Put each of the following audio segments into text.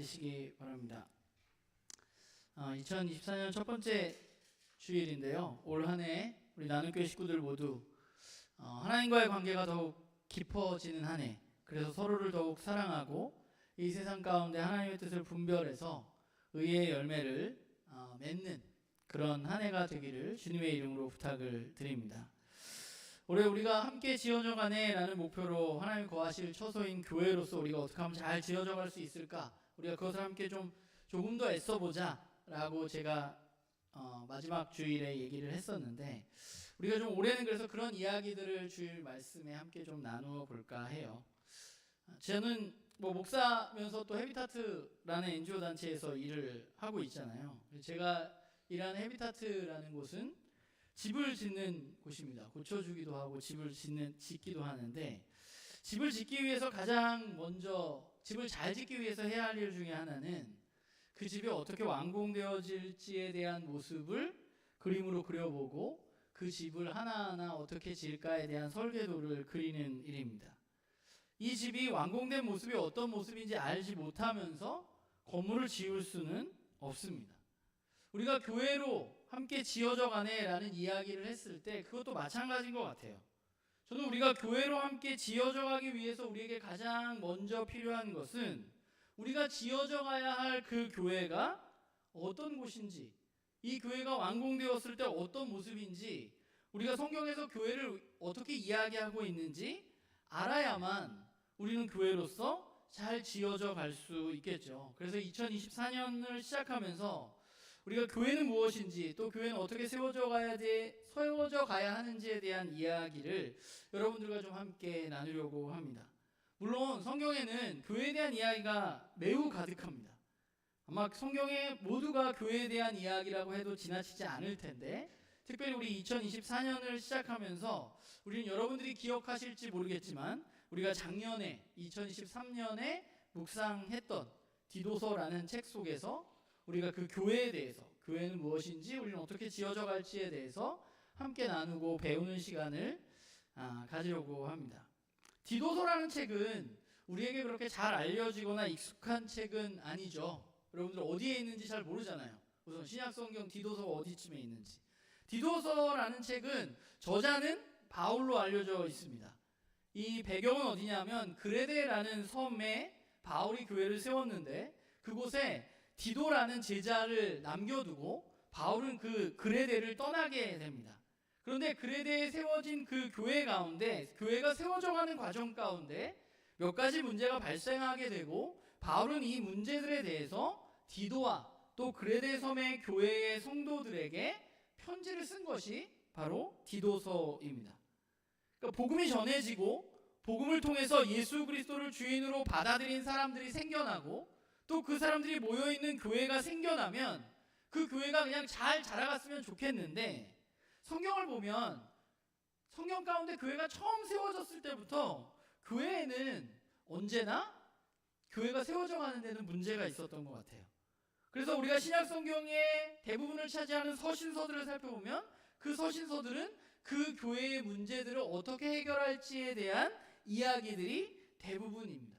되시기 바랍니다. 2024년 첫 번째 주일인데요. 올 한 해 우리 나눔교회 식구들 모두 하나님과의 관계가 더욱 깊어지는 한 해, 그래서 서로를 더욱 사랑하고 이 세상 가운데 하나님의 뜻을 분별해서 의의 열매를 맺는 그런 한 해가 되기를 주님의 이름으로 부탁을 드립니다. 올해 우리가 함께 지어져 가네라는 목표로 하나님 거하실 처소인 교회로서 우리가 어떻게 하면 잘 지어져 갈 수 있을까, 우리가 그것을 함께 조금 더 애써보자 라고 제가 마지막 주일에 얘기를 했었는데, 우리가 좀 올해는 그래서 그런 이야기들을 주일 말씀에 함께 좀 나누어 볼까 해요. 저는 목사면서 또 헤비타트라는 NGO 단체에서 일을 하고 있잖아요. 제가 일하는 헤비타트라는 곳은 집을 짓는 곳입니다. 고쳐주기도 하고 집을 짓기도 하는데, 집을 짓기 위해서 가장 먼저 집을 잘 짓기 위해서 해야 할 일 중에 하나는 그 집이 어떻게 완공되어질지에 대한 모습을 그림으로 그려보고 그 집을 하나하나 어떻게 지을까에 대한 설계도를 그리는 일입니다. 이 집이 완공된 모습이 어떤 모습인지 알지 못하면서 건물을 지을 수는 없습니다. 우리가 교회로 함께 지어져 가네라는 이야기를 했을 때 그것도 마찬가지인 것 같아요. 저는 우리가 교회로 함께 지어져 가기 위해서 우리에게 가장 먼저 필요한 것은 우리가 지어져 가야 할 그 교회가 어떤 곳인지, 이 교회가 완공되었을 때 어떤 모습인지, 우리가 성경에서 교회를 어떻게 이야기하고 있는지 알아야만 우리는 교회로서 잘 지어져 갈 수 있겠죠. 그래서 2024년을 시작하면서 우리가 교회는 무엇인지, 또 교회는 어떻게 세워져 가야 하는지에 대한 이야기를 여러분들과 좀 함께 나누려고 합니다. 물론 성경에는 교회에 대한 이야기가 매우 가득합니다. 아마 성경에 모두가 교회에 대한 이야기라고 해도 지나치지 않을 텐데, 특별히 우리 2024년을 시작하면서 우리는 여러분들이 기억하실지 모르겠지만 우리가 작년에 2023년에 묵상했던 디도서라는 책 속에서 우리가 그 교회에 대해서, 교회는 무엇인지, 우리는 어떻게 지어져 갈지에 대해서 함께 나누고 배우는 시간을 가지려고 합니다. 디도서라는 책은 우리에게 그렇게 잘 알려지거나 익숙한 책은 아니죠. 여러분들 어디에 있는지 잘 모르잖아요. 우선 신약성경 디도서가 어디쯤에 있는지. 디도서라는 책은 저자는 바울로 알려져 있습니다. 이 배경은 어디냐면 그레데라는 섬에 바울이 교회를 세웠는데, 그곳에 디도라는 제자를 남겨두고 바울은 그 그레데를 떠나게 됩니다. 그런데 그레데에 세워진 그 교회 가운데, 교회가 세워져가는 과정 가운데 몇 가지 문제가 발생하게 되고, 바울은 이 문제들에 대해서 디도와 또 그레데 섬의 교회의 성도들에게 편지를 쓴 것이 바로 디도서입니다. 그러니까 복음이 전해지고 복음을 통해서 예수 그리스도를 주인으로 받아들인 사람들이 생겨나고, 또 그 사람들이 모여있는 교회가 생겨나면 그 교회가 그냥 잘 자라갔으면 좋겠는데, 성경을 보면 성경 가운데 교회가 처음 세워졌을 때부터 교회에는 언제나 교회가 세워져 가는 데는 문제가 있었던 것 같아요. 그래서 우리가 신약 성경의 대부분을 차지하는 서신서들을 살펴보면 그 서신서들은 그 교회의 문제들을 어떻게 해결할지에 대한 이야기들이 대부분입니다.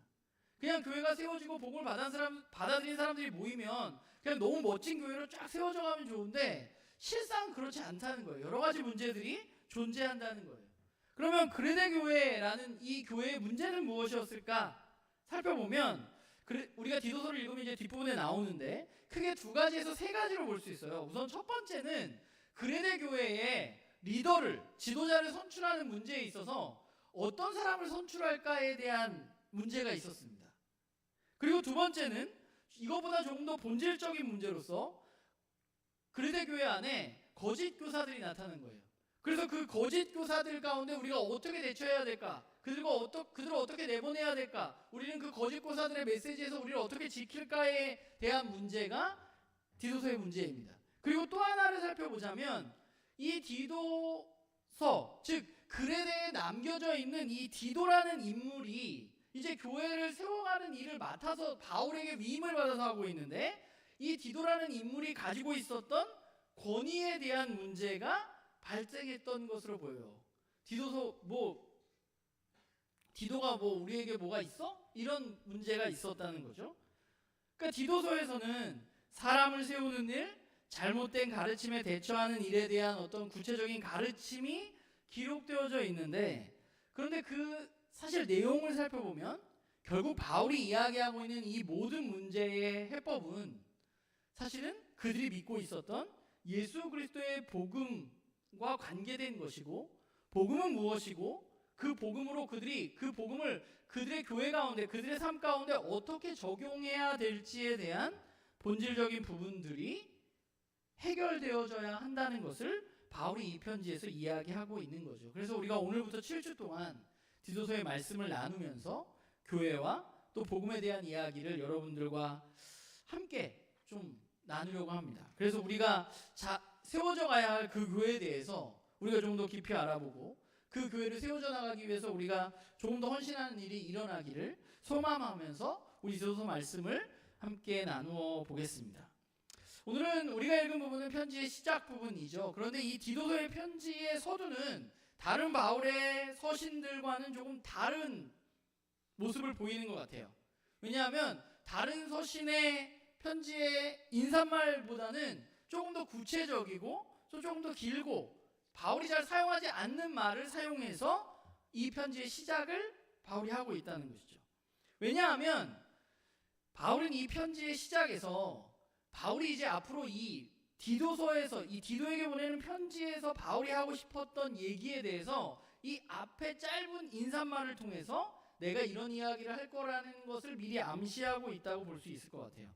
그냥 교회가 세워지고 복음을 받아들인 사람들이 모이면 그냥 너무 멋진 교회로 쫙 세워져 가면 좋은데, 실상 그렇지 않다는 거예요. 여러 가지 문제들이 존재한다는 거예요. 그러면 그레데 교회라는 이 교회의 문제는 무엇이었을까 살펴보면, 우리가 디도서를 읽으면 이제 뒷부분에 나오는데 크게 두 가지에서 세 가지로 볼 수 있어요. 우선 첫 번째는 그레데 교회의 리더를, 지도자를 선출하는 문제에 있어서 어떤 사람을 선출할까에 대한 문제가 있었습니다. 그리고 두 번째는 이것보다 조금 더 본질적인 문제로서 그레데 교회 안에 거짓 교사들이 나타나는 거예요. 그래서 그 거짓 교사들 가운데 우리가 어떻게 대처해야 될까? 그들을 어떻게 내보내야 될까? 우리는 그 거짓 교사들의 메시지에서 우리를 어떻게 지킬까에 대한 문제가 디도서의 문제입니다. 그리고 또 하나를 살펴보자면 이 디도서, 즉 그레데에 남겨져 있는 이 디도라는 인물이 이제 교회를 세워가는 일을 맡아서 바울에게 위임을 받아서 하고 있는데, 이 디도라는 인물이 가지고 있었던 권위에 대한 문제가 발생했던 것으로 보여요. 디도가 우리에게 뭐가 있어? 이런 문제가 있었다는 거죠. 그러니까 디도서에서는 사람을 세우는 일, 잘못된 가르침에 대처하는 일에 대한 어떤 구체적인 가르침이 기록되어져 있는데, 그런데 그 사실 내용을 살펴보면 결국 바울이 이야기하고 있는 이 모든 문제의 해법은 사실은 그들이 믿고 있었던 예수 그리스도의 복음과 관계된 것이고, 복음은 무엇이고 그 복음으로 그들이 그 복음을 그들의 교회 가운데, 그들의 삶 가운데 어떻게 적용해야 될지에 대한 본질적인 부분들이 해결되어져야 한다는 것을 바울이 이 편지에서 이야기하고 있는 거죠. 그래서 우리가 오늘부터 7주 동안 디도서의 말씀을 나누면서 교회와 또 복음에 대한 이야기를 여러분들과 함께 좀 나누려고 합니다. 그래서 우리가 세워져 가야 할 그 교회에 대해서 우리가 좀 더 깊이 알아보고, 그 교회를 세워져 나가기 위해서 우리가 조금 더 헌신하는 일이 일어나기를 소망하면서 우리 디도서 말씀을 함께 나누어 보겠습니다. 오늘은 우리가 읽은 부분은 편지의 시작 부분이죠. 그런데 이 디도서의 편지의 서두는 다른 바울의 서신들과는 조금 다른 모습을 보이는 것 같아요. 왜냐하면 다른 서신의 편지의 인사말보다는 조금 더 구체적이고 조금 더 길고 바울이 잘 사용하지 않는 말을 사용해서 이 편지의 시작을 바울이 하고 있다는 것이죠. 왜냐하면 바울은 이 편지의 시작에서 바울이 이제 앞으로 이 디도서에서, 이 디도에게 보내는 편지에서 바울이 하고 싶었던 얘기에 대해서 이 앞에 짧은 인사말을 통해서 내가 이런 이야기를 할 거라는 것을 미리 암시하고 있다고 볼 수 있을 것 같아요.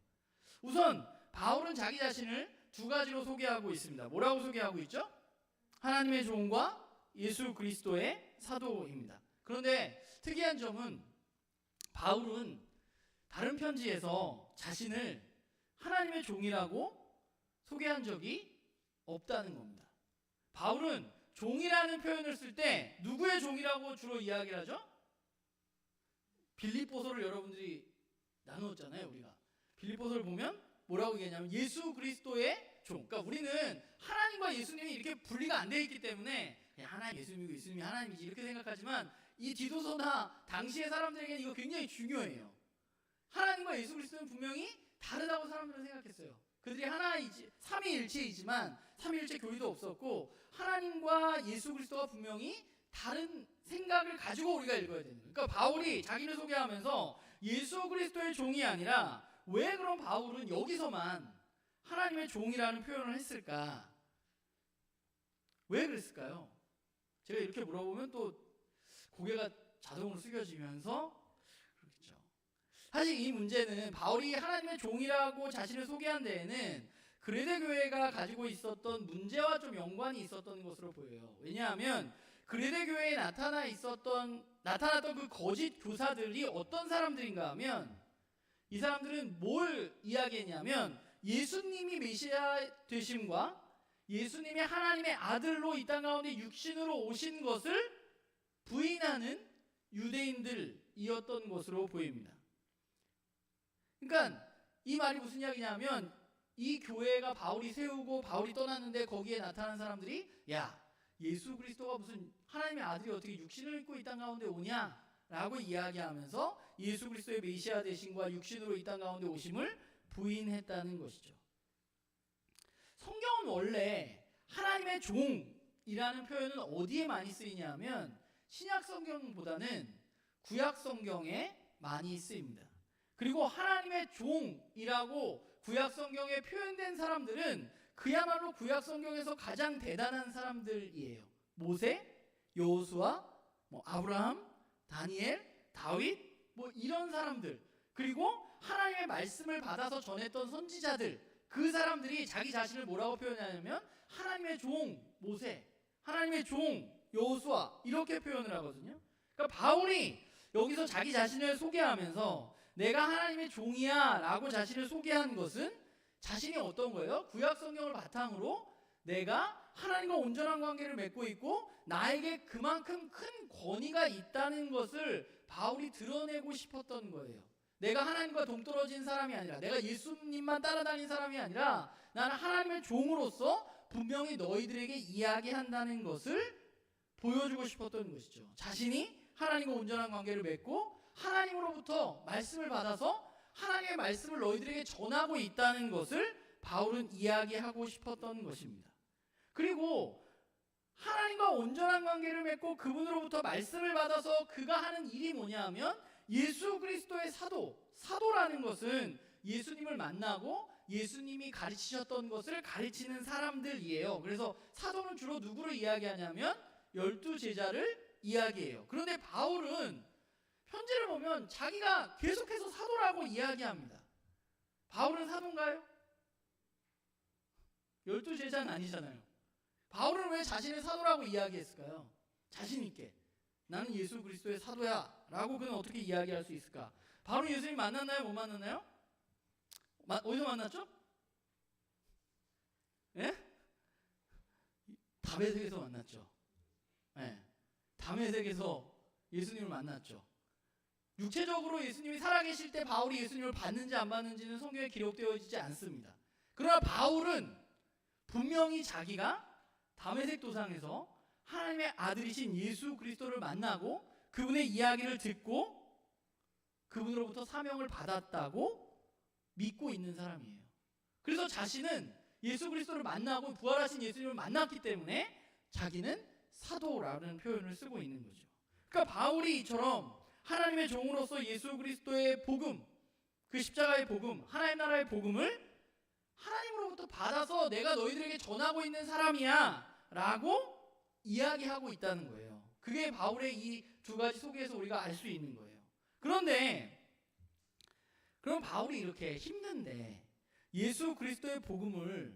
우선 바울은 자기 자신을 두 가지로 소개하고 있습니다. 뭐라고 소개하고 있죠? 하나님의 종과 예수 그리스도의 사도입니다. 그런데 특이한 점은 바울은 다른 편지에서 자신을 하나님의 종이라고 소개한 적이 없다는 겁니다. 바울은 종이라는 표현을 쓸 때 누구의 종이라고 주로 이야기를 하죠? 빌립보서를 여러분들이 나누었잖아요. 우리가 빌립보서를 보면 뭐라고 얘기하냐면 예수 그리스도의 종. 그러니까 우리는 하나님과 예수님이 이렇게 분리가 안 되어 있기 때문에 그냥 하나님 예수님이고 예수님이 하나님이지 이렇게 생각하지만, 이 디도서나 당시의 사람들에게는 이거 굉장히 중요해요. 하나님과 예수 그리스도는 분명히 다르다고 사람들은 생각했어요. 그들이 하나이지, 삼위일체이지만 삼위일체 교리도 없었고 하나님과 예수 그리스도가 분명히 다른 생각을 가지고 우리가 읽어야 되는 거예요. 그러니까 바울이 자기를 소개하면서 예수 그리스도의 종이 아니라 왜 그럼 바울은 여기서만 하나님의 종이라는 표현을 했을까? 왜 그랬을까요? 제가 이렇게 물어보면 또 고개가 자동으로 숙여지면서 그렇겠죠. 사실 이 문제는 바울이 하나님의 종이라고 자신을 소개한 데에는 그레데 교회가 가지고 있었던 문제와 좀 연관이 있었던 것으로 보여요. 왜냐하면 그레데 교회에 나타났던 그 거짓 교사들이 어떤 사람들인가 하면, 이 사람들은 뭘 이야기했냐면 예수님이 메시아 되심과 예수님이 하나님의 아들로 이 땅 가운데 육신으로 오신 것을 부인하는 유대인들이었던 것으로 보입니다. 그러니까 이 말이 무슨 이야기냐면, 이 교회가 바울이 세우고 바울이 떠났는데 거기에 나타난 사람들이 야, 예수 그리스도가 무슨 하나님의 아들이 어떻게 육신을 입고 이 땅 가운데 오냐? 라고 이야기하면서 예수 그리스도의 메시아 되심과 육신으로 이 땅 가운데 오심을 부인했다는 것이죠. 성경은 원래 하나님의 종이라는 표현은 어디에 많이 쓰이냐면 신약 성경보다는 구약 성경에 많이 쓰입니다. 그리고 하나님의 종이라고 구약 성경에 표현된 사람들은 그야말로 구약 성경에서 가장 대단한 사람들이에요. 모세, 여호수아, 아브라함, 다니엘, 다윗, 이런 사람들, 그리고 하나님의 말씀을 받아서 전했던 선지자들, 그 사람들이 자기 자신을 뭐라고 표현하냐면 하나님의 종 모세, 하나님의 종 여호수아, 이렇게 표현을 하거든요. 그러니까 바울이 여기서 자기 자신을 소개하면서 내가 하나님의 종이야 라고 자신을 소개한 것은 자신이 어떤 거예요? 구약 성경을 바탕으로 내가 하나님과 온전한 관계를 맺고 있고 나에게 그만큼 큰 권위가 있다는 것을 바울이 드러내고 싶었던 거예요. 내가 하나님과 동떨어진 사람이 아니라, 내가 예수님만 따라다닌 사람이 아니라 나는 하나님의 종으로서 분명히 너희들에게 이야기한다는 것을 보여주고 싶었던 것이죠. 자신이 하나님과 온전한 관계를 맺고 하나님으로부터 말씀을 받아서 하나님의 말씀을 너희들에게 전하고 있다는 것을 바울은 이야기하고 싶었던 것입니다. 그리고 하나님과 온전한 관계를 맺고 그분으로부터 말씀을 받아서 그가 하는 일이 뭐냐 하면 예수 그리스도의 사도라는 것은 예수님을 만나고 예수님이 가르치셨던 것을 가르치는 사람들이에요. 그래서 사도는 주로 누구를 이야기하냐면 12제자를 이야기해요. 그런데 바울은 편지를 보면 자기가 계속해서 사도라고 이야기합니다. 바울은 사도인가요? 12제자는 아니잖아요. 바울은 왜 자신을 사도라고 이야기했을까요? 자신 있게 나는 예수 그리스도의 사도야 라고 그는 어떻게 이야기할 수 있을까? 바울은 예수님 만났나요? 못 만났나요? 어디서 만났죠? 예? 다메섹에서 만났죠. 예. 다메섹에서 예수님을 만났죠. 육체적으로 예수님이 살아계실 때 바울이 예수님을 봤는지 안 봤는지는 성경에 기록되어지지 않습니다. 그러나 바울은 분명히 자기가 다메섹 도상에서 하나님의 아들이신 예수 그리스도를 만나고 그분의 이야기를 듣고 그분으로부터 사명을 받았다고 믿고 있는 사람이에요. 그래서 자신은 예수 그리스도를 만나고 부활하신 예수님을 만났기 때문에 자기는 사도라는 표현을 쓰고 있는 거죠. 그러니까 바울이 이처럼 하나님의 종으로서 예수 그리스도의 복음, 그 십자가의 복음, 하나님 나라의 복음을 하나님으로부터 받아서 내가 너희들에게 전하고 있는 사람이야 라고 이야기하고 있다는 거예요. 그게 바울의 이 두 가지 소개에서 우리가 알 수 있는 거예요. 그런데 그럼 바울이 이렇게 힘든데 예수 그리스도의 복음을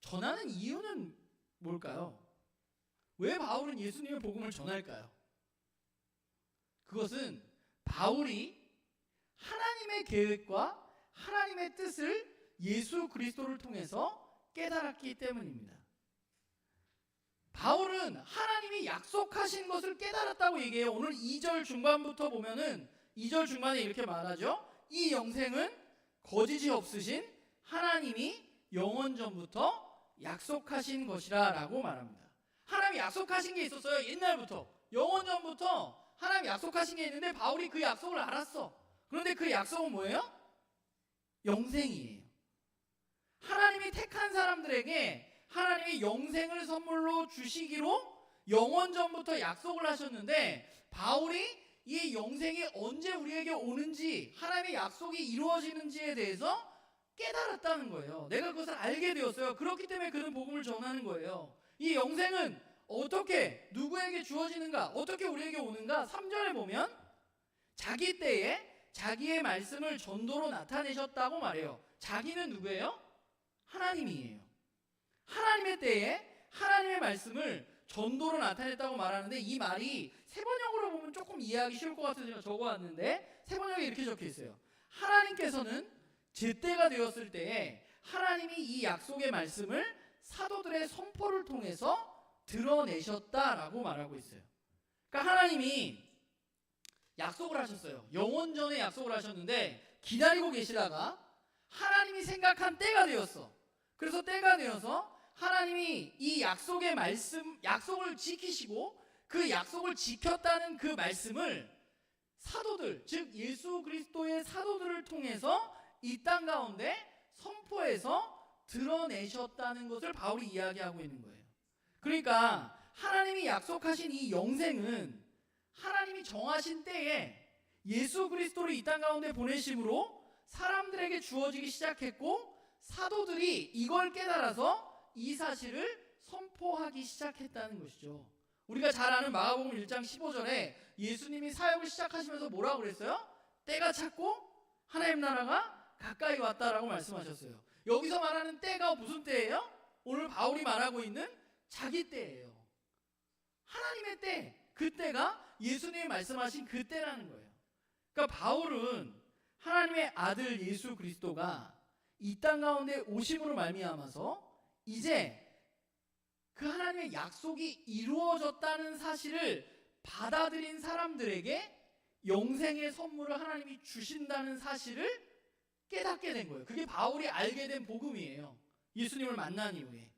전하는 이유는 뭘까요? 왜 바울은 예수님의 복음을 전할까요? 그것은 바울이 하나님의 계획과 하나님의 뜻을 예수 그리스도를 통해서 깨달았기 때문입니다. 바울은 하나님이 약속하신 것을 깨달았다고 얘기해요. 오늘 2절 중반부터 보면은 2절 중반에 이렇게 말하죠. 이 영생은 거짓이 없으신 하나님이 영원 전부터 약속하신 것이라 라고 말합니다. 하나님이 약속하신 게 있었어요. 옛날부터 영원 전부터 하나님이 약속하신 게 있는데 바울이 그 약속을 알았어. 그런데 그 약속은 뭐예요? 영생이에요. 하나님이 택한 사람들에게 하나님이 영생을 선물로 주시기로 영원 전부터 약속을 하셨는데 바울이 이 영생이 언제 우리에게 오는지 하나님의 약속이 이루어지는지에 대해서 깨달았다는 거예요. 내가 그것을 알게 되었어요. 그렇기 때문에 그는 복음을 전하는 거예요. 이 영생은 어떻게 누구에게 주어지는가? 어떻게 우리에게 오는가? 3절에 보면 자기 때에 자기의 말씀을 전도로 나타내셨다고 말해요. 자기는 누구예요? 하나님이에요. 하나님의 때에 하나님의 말씀을 전도로 나타냈다고 말하는데 이 말이 세번역으로 보면 조금 이해하기 쉬울 것 같아서 제가 적어왔는데 세번역에 이렇게 적혀 있어요. 하나님께서는 제때가 되었을 때에 하나님이 이 약속의 말씀을 사도들의 선포를 통해서 드러내셨다라고 말하고 있어요. 그러니까 하나님이 약속을 하셨어요. 영원전에 약속을 하셨는데 기다리고 계시다가 하나님이 생각한 때가 되었어. 그래서 때가 되어서 하나님이 이 약속의 말씀, 약속을 지키시고 그 약속을 지켰다는 그 말씀을 사도들, 즉 예수 그리스도의 사도들을 통해서 이 땅 가운데 선포해서 드러내셨다는 것을 바울이 이야기하고 있는 거예요. 그러니까 하나님이 약속하신 이 영생은 하나님이 정하신 때에 예수 그리스도를 이 땅 가운데 보내심으로 사람들에게 주어지기 시작했고 사도들이 이걸 깨달아서 이 사실을 선포하기 시작했다는 것이죠. 우리가 잘 아는 마가복음 1장 15절에 예수님이 사역을 시작하시면서 뭐라고 그랬어요? 때가 찼고 하나님 나라가 가까이 왔다라고 말씀하셨어요. 여기서 말하는 때가 무슨 때예요? 오늘 바울이 말하고 있는 자기 때예요. 하나님의 때, 그 때가 예수님이 말씀하신 그 때라는 거예요. 그러니까 바울은 하나님의 아들 예수 그리스도가 이 땅 가운데 오심으로 말미암아서 이제 그 하나님의 약속이 이루어졌다는 사실을 받아들인 사람들에게 영생의 선물을 하나님이 주신다는 사실을 깨닫게 된 거예요. 그게 바울이 알게 된 복음이에요. 예수님을 만난 이후에.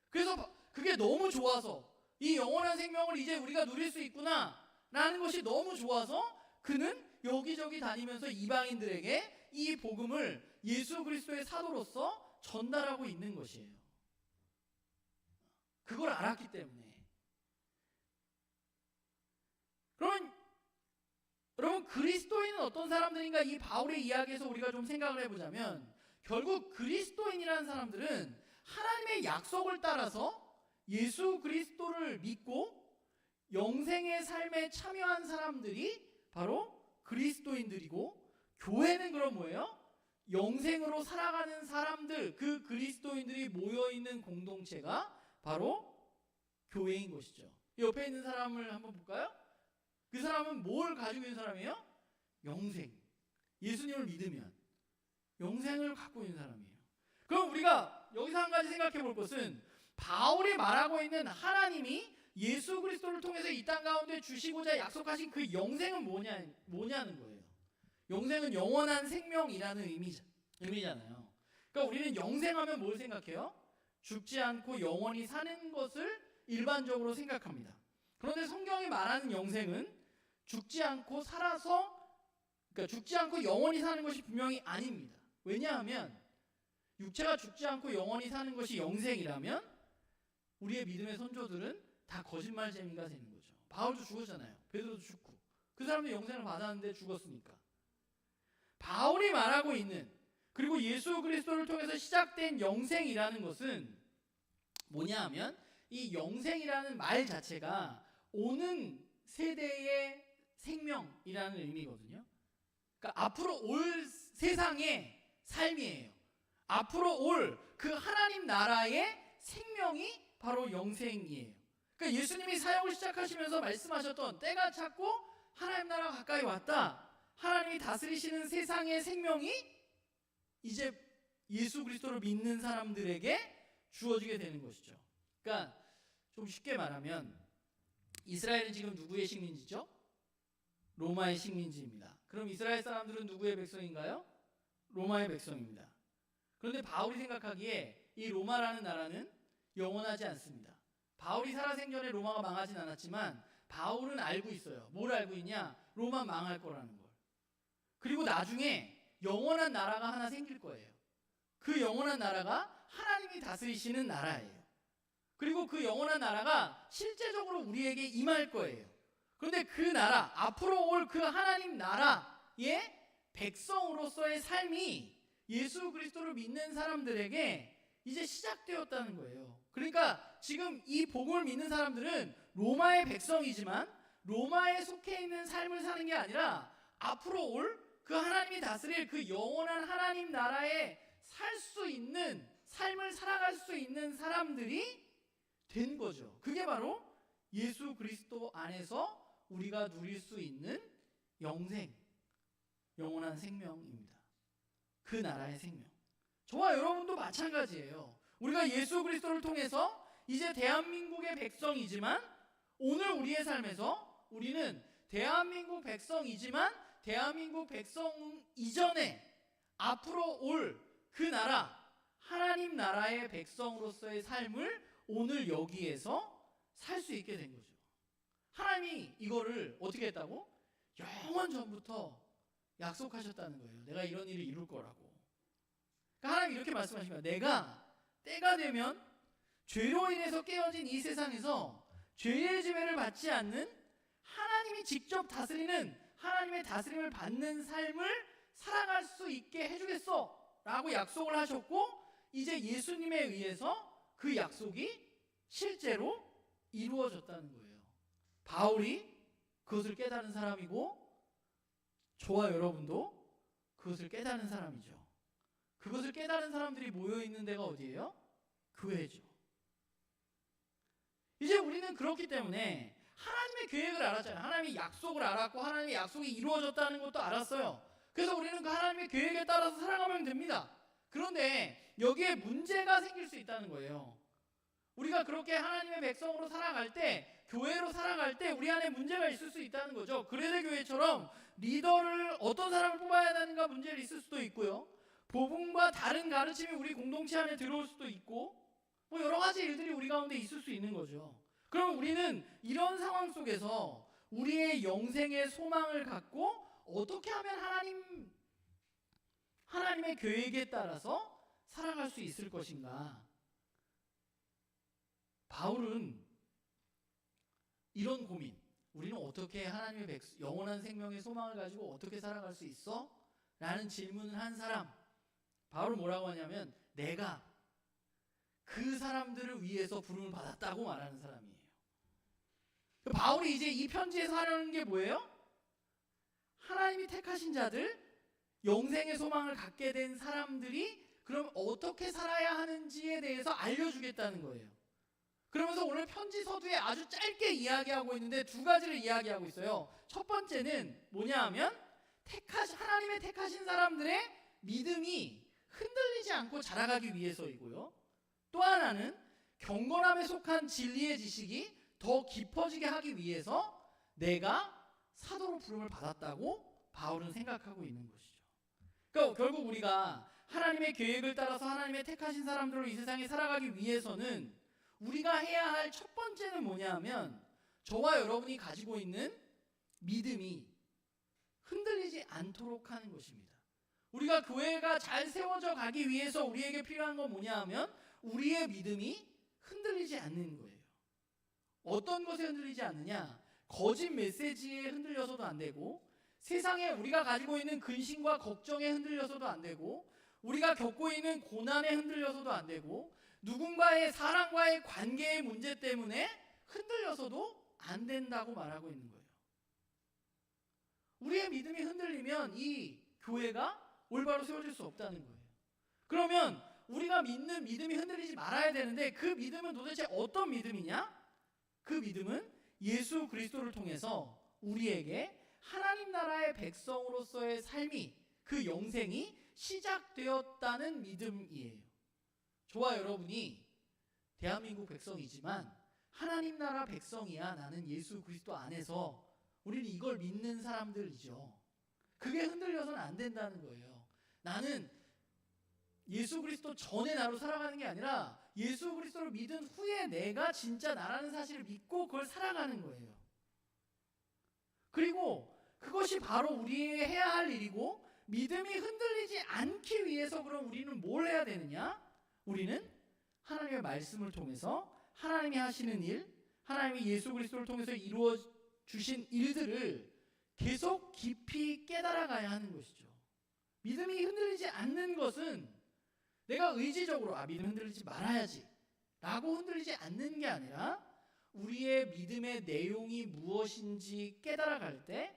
그래서 그게 너무 좋아서 이 영원한 생명을 이제 우리가 누릴 수 있구나 라는 것이 너무 좋아서 그는 여기저기 다니면서 이방인들에게 이 복음을 예수 그리스도의 사도로서 전달하고 있는 것이에요. 그걸 알았기 때문에. 그러면 여러분, 그리스도인은 어떤 사람들인가? 이 바울의 이야기에서 우리가 좀 생각을 해보자면, 결국 그리스도인이라는 사람들은 하나님의 약속을 따라서 예수 그리스도를 믿고 영생의 삶에 참여한 사람들이 바로 그리스도인들이고, 교회는 그럼 뭐예요? 영생으로 살아가는 사람들, 그 그리스도인들이 모여있는 공동체가 바로 교회인 것이죠. 옆에 있는 사람을 한번 볼까요? 그 사람은 뭘 가지고 있는 사람이에요? 영생. 예수님을 믿으면 영생을 갖고 있는 사람이에요. 그럼 우리가 여기서 한 가지 생각해 볼 것은, 바울이 말하고 있는 하나님이 예수 그리스도를 통해서 이 땅 가운데 주시고자 약속하신 그 영생은 뭐냐는 거예요. 영생은 영원한 생명이라는 의미잖아요. 그러니까 우리는 영생하면 뭘 생각해요? 죽지 않고 영원히 사는 것을 일반적으로 생각합니다. 그런데 성경이 말하는 영생은 죽지 않고 죽지 않고 영원히 사는 것이 분명히 아닙니다. 왜냐하면 육체가 죽지 않고 영원히 사는 것이 영생이라면 우리의 믿음의 선조들은 다 거짓말쟁이가 되는 거죠. 바울도 죽었잖아요. 베드로도 죽고. 그 사람도 영생을 받았는데 죽었으니까. 바울이 말하고 있는, 그리고 예수 그리스도를 통해서 시작된 영생이라는 것은 뭐냐 하면, 이 영생이라는 말 자체가 오는 세대의 생명이라는 의미거든요. 그러니까 앞으로 올 세상의 삶이에요. 앞으로 올 그 하나님 나라의 생명이 바로 영생이에요. 그러니까 예수님이 사역을 시작하시면서 말씀하셨던, 때가 찼고 하나님 나라가 가까이 왔다, 하나님이 다스리시는 세상의 생명이 이제 예수 그리스도를 믿는 사람들에게 주어지게 되는 것이죠. 그러니까 좀 쉽게 말하면, 이스라엘은 지금 누구의 식민지죠? 로마의 식민지입니다. 그럼 이스라엘 사람들은 누구의 백성인가요? 로마의 백성입니다. 그런데 바울이 생각하기에 이 로마라는 나라는 영원하지 않습니다. 바울이 살아생전에 로마가 망하진 않았지만 바울은 알고 있어요. 뭘 알고 있냐? 로마 망할 거라는 걸. 그리고 나중에 영원한 나라가 하나 생길 거예요. 그 영원한 나라가 하나님이 다스리시는 나라예요. 그리고 그 영원한 나라가 실제적으로 우리에게 임할 거예요. 그런데 그 나라, 앞으로 올 그 하나님 나라의 백성으로서의 삶이 예수 그리스도를 믿는 사람들에게 이제 시작되었다는 거예요. 그러니까 지금 이 복음을 믿는 사람들은 로마의 백성이지만 로마에 속해 있는 삶을 사는 게 아니라 앞으로 올 그 하나님이 다스릴 그 영원한 하나님 나라에 살 수 있는 삶을 살아갈 수 있는 사람들이 된 거죠. 그게 바로 예수 그리스도 안에서 우리가 누릴 수 있는 영생, 영원한 생명입니다. 그 나라의 생명. 저와 여러분도 마찬가지예요. 우리가 예수 그리스도를 통해서 이제 대한민국의 백성이지만, 오늘 우리의 삶에서 우리는 대한민국 백성이지만 대한민국 백성 이전에 앞으로 올 그 나라, 하나님 나라의 백성으로서의 삶을 오늘 여기에서 살 수 있게 된 거죠. 하나님이 이거를 어떻게 했다고? 영원 전부터 약속하셨다는 거예요. 내가 이런 일을 이룰 거라고. 그러니까 하나님이 이렇게 말씀하십니다. 내가 때가 되면 죄로 인해서 깨어진 이 세상에서 죄의 지배를 받지 않는, 하나님이 직접 다스리는, 하나님의 다스림을 받는 삶을 살아갈 수 있게 해주겠어 라고 약속을 하셨고, 이제 예수님에 의해서 그 약속이 실제로 이루어졌다는 거예요. 바울이 그것을 깨달은 사람이고, 저와 여러분도 그것을 깨달은 사람이죠. 그것을 깨달은 사람들이 모여있는 데가 어디예요? 교회죠. 이제 우리는 그렇기 때문에 하나님의 계획을 알았잖아요. 하나님의 약속을 알았고 하나님의 약속이 이루어졌다는 것도 알았어요. 그래서 우리는 그 하나님의 계획에 따라서 살아가면 됩니다. 그런데 여기에 문제가 생길 수 있다는 거예요. 우리가 그렇게 하나님의 백성으로 살아갈 때, 교회로 살아갈 때 우리 안에 문제가 있을 수 있다는 거죠. 그레데 교회처럼 리더를 어떤 사람을 뽑아야 되는가 문제가 있을 수도 있고요. 복음과 다른 가르침이 우리 공동체 안에 들어올 수도 있고, 뭐 여러 가지 일들이 우리 가운데 있을 수 있는 거죠. 그럼 우리는 이런 상황 속에서 우리의 영생의 소망을 갖고 어떻게 하면 하나님의 계획에 따라서 살아갈 수 있을 것인가? 바울은 이런 고민, 우리는 어떻게 하나님의 영원한 생명의 소망을 가지고 어떻게 살아갈 수 있어? 라는 질문을 한 사람, 바울은 뭐라고 하냐면 내가 그 사람들을 위해서 부름을 받았다고 말하는 사람이에요. 바울이 이제 이 편지에서 하려는 게 뭐예요? 하나님이 택하신 자들, 영생의 소망을 갖게 된 사람들이 그럼 어떻게 살아야 하는지에 대해서 알려주겠다는 거예요. 그러면서 오늘 편지 서두에 아주 짧게 이야기하고 있는데 두 가지를 이야기하고 있어요. 첫 번째는 뭐냐 하면 하나님의 택하신 사람들의 믿음이 흔들리지 않고 자라가기 위해서이고요. 또 하나는 경건함에 속한 진리의 지식이 더 깊어지게 하기 위해서 내가 사도로 부름을 받았다고 바울은 생각하고 있는 것이죠. 그러니까 결국 우리가 하나님의 계획을 따라서 하나님의 택하신 사람들로 이 세상에 살아가기 위해서는 우리가 해야 할 첫 번째는 뭐냐 하면 저와 여러분이 가지고 있는 믿음이 흔들리지 않도록 하는 것입니다. 우리가 교회가 잘 세워져 가기 위해서 우리에게 필요한 건 뭐냐 하면 우리의 믿음이 흔들리지 않는 거예요. 어떤 것에 흔들리지 않느냐? 거짓 메시지에 흔들려서도 안 되고, 세상에 우리가 가지고 있는 근심과 걱정에 흔들려서도 안 되고, 우리가 겪고 있는 고난에 흔들려서도 안 되고, 누군가의 사람과의 관계의 문제 때문에 흔들려서도 안 된다고 말하고 있는 거예요. 우리의 믿음이 흔들리면 이 교회가 올바로 세워질 수 없다는 거예요. 그러면 우리가 믿는 믿음이 흔들리지 말아야 되는데 그 믿음은 도대체 어떤 믿음이냐? 그 믿음은 예수 그리스도를 통해서 우리에게 하나님 나라의 백성으로서의 삶이, 그 영생이 시작되었다는 믿음이에요. 저와 여러분이 대한민국 백성이지만 하나님 나라 백성이야. 나는 예수 그리스도 안에서 우리는 이걸 믿는 사람들이죠. 그게 흔들려서는 안 된다는 거예요. 나는 예수 그리스도 전에 나로 살아가는 게 아니라 예수 그리스도를 믿은 후에 내가 진짜 나라는 사실을 믿고 그걸 살아가는 거예요. 그리고 그것이 바로 우리의 해야 할 일이고, 믿음이 흔들리지 않기 위해서 그럼 우리는 뭘 해야 되느냐? 우리는 하나님의 말씀을 통해서 하나님이 하시는 일, 하나님이 예수 그리스도를 통해서 이루어 주신 일들을 계속 깊이 깨달아가야 하는 것이죠. 믿음이 흔들리지 않는 것은 내가 의지적으로 믿음 흔들리지 말아야지 라고 흔들리지 않는 게 아니라 우리의 믿음의 내용이 무엇인지 깨달아갈 때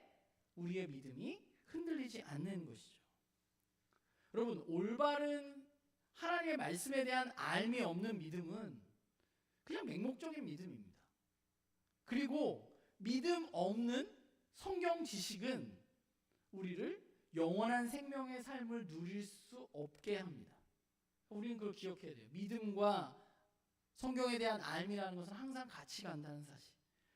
우리의 믿음이 흔들리지 않는 것이죠. 여러분, 올바른 하나님의 말씀에 대한 알미 없는 믿음은 그냥 맹목적인 믿음입니다. 그리고 믿음 없는 성경 지식은 우리를 영원한 생명의 삶을 누릴 수 없게 합니다. 우리는 그걸 기억해야 돼요. 믿음과 성경에 대한 알미라는 것은 항상 같이 간다는 사실.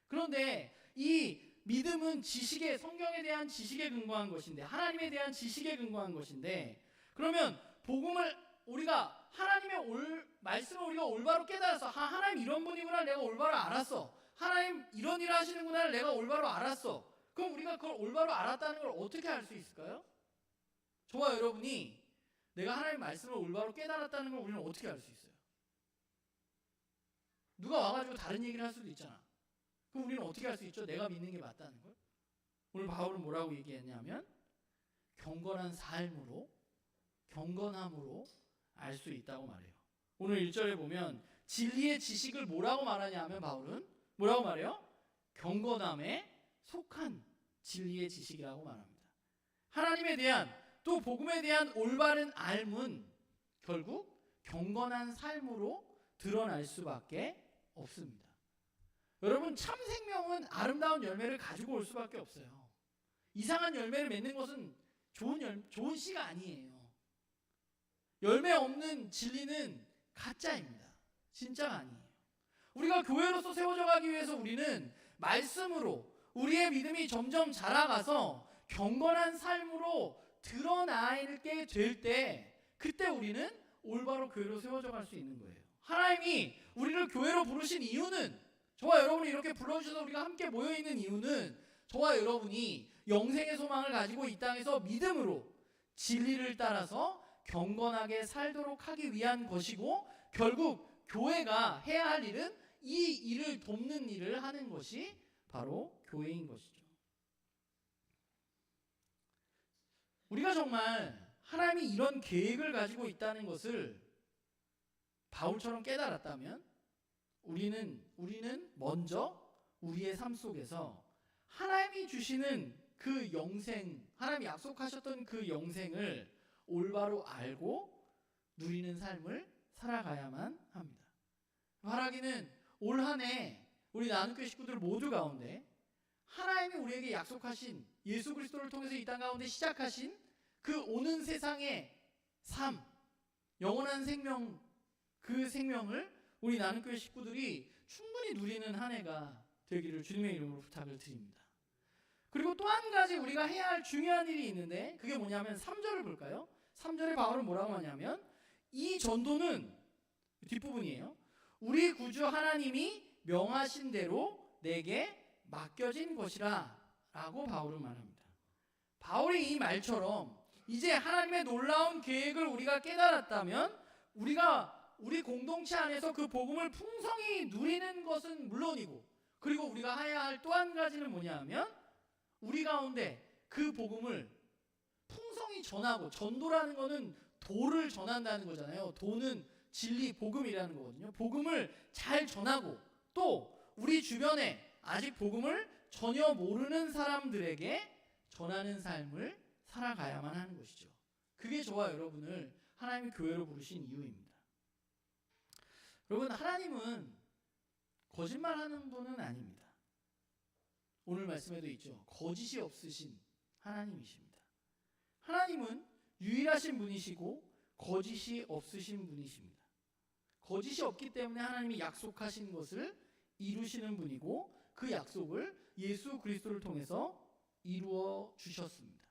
그런데 이 믿음은 지식에, 성경에 대한 지식에 근거한 것인데, 하나님에 대한 지식에 근거한 것인데, 그러면 복음을 우리가 하나님의 말씀을 우리가 올바로 깨달아서 하나님 이런 분이구나 내가 올바로 알았어. 하나님 이런 일을 하시는구나 내가 올바로 알았어. 그럼 우리가 그걸 올바로 알았다는 걸 어떻게 알 수 있을까요? 저와 여러분이 내가 하나님의 말씀을 올바로 깨달았다는 걸 우리는 어떻게 알 수 있어요? 누가 와가지고 다른 얘기를 할 수도 있잖아. 그럼 우리는 어떻게 알 수 있죠? 내가 믿는 게 맞다는 걸? 오늘 바울은 뭐라고 얘기했냐면 경건한 삶으로, 경건함으로 알 수 있다고 말해요. 오늘 1절에 보면 진리의 지식을 뭐라고 말하냐 하면 바울은 뭐라고 말해요? 경건함에 속한 진리의 지식이라고 말합니다. 하나님에 대한, 또 복음에 대한 올바른 알문, 결국 경건한 삶으로 드러날 수밖에 없습니다. 여러분, 참 생명은 아름다운 열매를 가지고 올 수밖에 없어요. 이상한 열매를 맺는 것은 좋은 씨가 아니에요. 열매 없는 진리는 가짜입니다. 진짜가 아니에요. 우리가 교회로서 세워져 가기 위해서 우리는 말씀으로 우리의 믿음이 점점 자라가서 경건한 삶으로 드러나게 될 때, 그때 우리는 올바로 교회로 세워져 갈 수 있는 거예요. 하나님이 우리를 교회로 부르신 이유는, 저와 여러분이 이렇게 불러주셔서 우리가 함께 모여있는 이유는 저와 여러분이 영생의 소망을 가지고 이 땅에서 믿음으로 진리를 따라서 경건하게 살도록 하기 위한 것이고, 결국 교회가 해야 할 일은 이 일을 돕는 일을 하는 것이 바로 교회인 것이죠. 우리가 정말 하나님이 이런 계획을 가지고 있다는 것을 바울처럼 깨달았다면 우리는 먼저 우리의 삶 속에서 하나님이 주시는 그 영생, 하나님이 약속하셨던 그 영생을 올바로 알고 누리는 삶을 살아가야만 합니다. 바라기는 올 한 해 우리 나눔교회 식구들 모두 가운데 하나님이 우리에게 약속하신 예수 그리스도를 통해서 이 땅 가운데 시작하신 그 오는 세상의 삶, 영원한 생명, 그 생명을 우리 나눔교회 식구들이 충분히 누리는 한 해가 되기를 주님의 이름으로 부탁을 드립니다. 그리고 또 한 가지 우리가 해야 할 중요한 일이 있는데, 그게 뭐냐면 3절을 볼까요? 3절에 바울은 뭐라고 하냐면, 이 전도는 뒷부분이에요. 우리 구주 하나님이 명하신 대로 내게 맡겨진 것이라 라고 바울은 말합니다. 바울의 이 말처럼 이제 하나님의 놀라운 계획을 우리가 깨달았다면 우리 공동체 안에서 그 복음을 풍성히 누리는 것은 물론이고, 그리고 우리가 해야 할 또 한 가지는 뭐냐 하면 우리 가운데 그 복음을 풍성히 전하고, 전도라는 거는 도를 전한다는 거잖아요. 도는 진리, 복음이라는 거거든요. 복음을 잘 전하고, 또 우리 주변에 아직 복음을 전혀 모르는 사람들에게 전하는 삶을 살아가야만 하는 것이죠. 그게 저와 여러분을 하나님의 교회로 부르신 이유입니다. 여러분, 하나님은 거짓말하는 분은 아닙니다. 오늘 말씀에도 있죠. 거짓이 없으신 하나님이십니다. 하나님은 유일하신 분이시고 거짓이 없으신 분이십니다. 거짓이 없기 때문에 하나님이 약속하신 것을 이루시는 분이고, 그 약속을 예수 그리스도를 통해서 이루어 주셨습니다.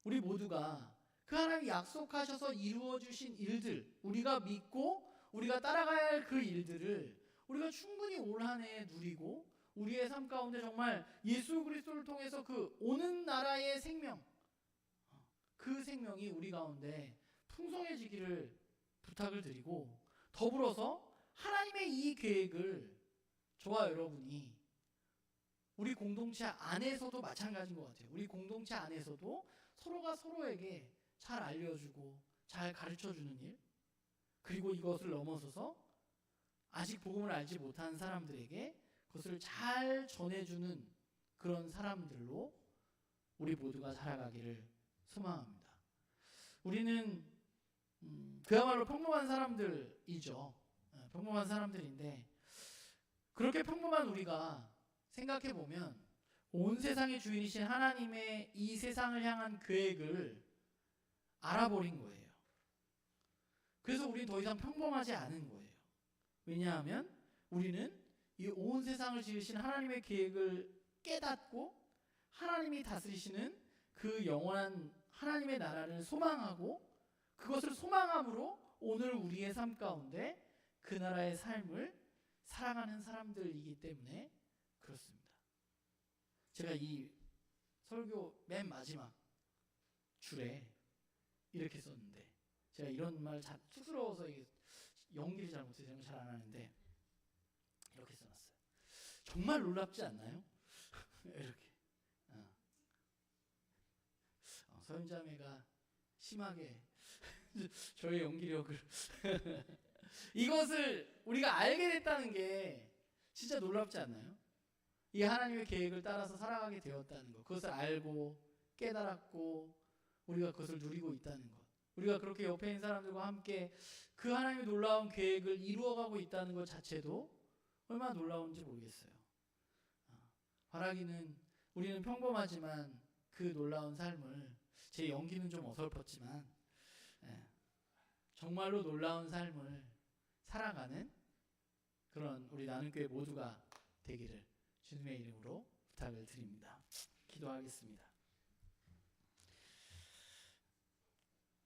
우리 모두가 그 하나님이 약속하셔서 이루어 주신 일들, 우리가 믿고 우리가 따라가야 할 그 일들을 우리가 충분히 올 한 해 누리고, 우리의 삶 가운데 정말 예수 그리스도를 통해서 그 오는 나라의 생명, 그 생명이 우리 가운데 풍성해지기를 부탁을 드리고, 더불어서 하나님의 이 계획을 저와 여러분이 우리 공동체 안에서도 마찬가지인 것 같아요. 우리 공동체 안에서도 서로가 서로에게 잘 알려주고 잘 가르쳐주는 일, 그리고 이것을 넘어서서 아직 복음을 알지 못한 사람들에게 그것을 잘 전해주는 그런 사람들로 우리 모두가 살아가기를 소망합니다. 우리는 그야말로 평범한 사람들이죠. 평범한 사람들인데, 그렇게 평범한 우리가 생각해보면 온 세상의 주인이신 하나님의 이 세상을 향한 계획을 알아버린 거예요. 그래서 우리는 더 이상 평범하지 않은 거예요. 왜냐하면 우리는 이 온 세상을 지으신 하나님의 계획을 깨닫고 하나님이 다스리시는 그 영원한 하나님의 나라를 소망하고, 그것을 소망함으로 오늘 우리의 삶 가운데 그 나라의 삶을 살아가는 사람들이기 때문에 그렇습니다. 제가 이 설교 맨 마지막 줄에 이렇게 썼는데, 제가 이런 말 잘 쑥스러워서 연기를 잘못해서 잘 안 하는데 이렇게 써놨어요. 정말 놀랍지 않나요? 이렇게 서윤자매가 심하게 저의 연기력을 이것을 우리가 알게 됐다는 게 진짜 놀랍지 않나요? 이 하나님의 계획을 따라서 살아가게 되었다는 것, 그것을 알고 깨달았고 우리가 그것을 누리고 있다는 것, 우리가 그렇게 옆에 있는 사람들과 함께 그 하나님의 놀라운 계획을 이루어가고 있다는 것 자체도 얼마나 놀라운지 모르겠어요. 바라기는 우리는 평범하지만 그 놀라운 삶을, 제 연기는 좀 어설펐지만 정말로 놀라운 삶을 살아가는 그런 우리 나눔교회 모두가 되기를 주님의 이름으로 부탁을 드립니다. 기도하겠습니다.